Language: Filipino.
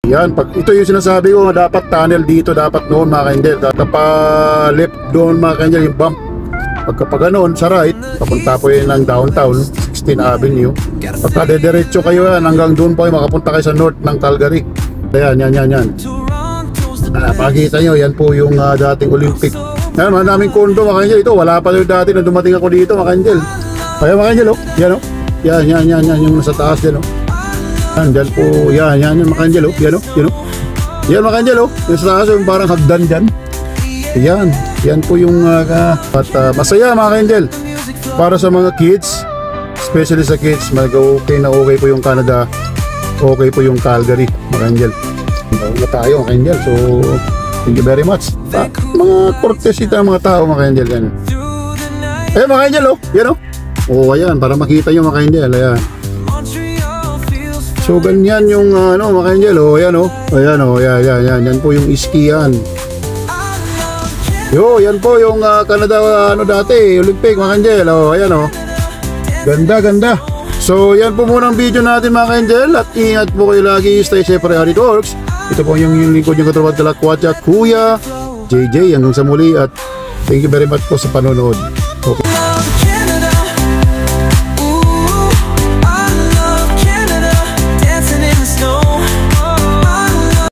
Yan, pag ito yung sinasabi ko, dapat tunnel dito, dapat noon mga ka-angel. Left doon mga ka-angel, yung bump. Pagka ganoon, sa right, papunta po yun ng downtown, 16th Avenue. Pagka dediretso kayo yan, hanggang doon po kayo makapunta kayo sa north ng Calgary. Ayan, yan. Pakita nyo, yan po yung dating Olympic. Yan, maraming kondo mga ka-angel. Ito, wala pa yung dati na dumating ako dito mga ka-angel. Ayan mga ka-angel, oh. Yan, oh. Yan, yung nasa taas dyan, oh. Yan po, yan mga ka-angel, oh. Yan, oh. Yan mga ka-angel, oh. Yung sa taas, yung parang hagdan dyan. Yan po yung masaya mga ka-angel. Para sa mga kids, especially sa kids, okay po yung Canada, okay po yung Calgary mga ka-angel. Na tayo mga ka-angel, so thank you very much. Mga kortesita ng mga tao mga ka-angel yan. Ayan mga ka-angel, oh. Yan, oh. Oh, ayan, para makita nyo mga ka-angel. Ayan. So ganyan yung mga ka-angel, oh. Ayan, oh. Ayan. Yan po yung ski yan. Yan po yung Canada dati, Olympic mga ka-angel. Oh, ayan, oh. Ganda. So yan po muna ang video natin mga ka-angel. At ingat po kayo lagi. Stay safe for Arid Works. Ito po yung lingkod yung katrabaho Kalakwatsa, Kuya JJ. Hanggang sa muli at thank you very much po sa panonood. Okay.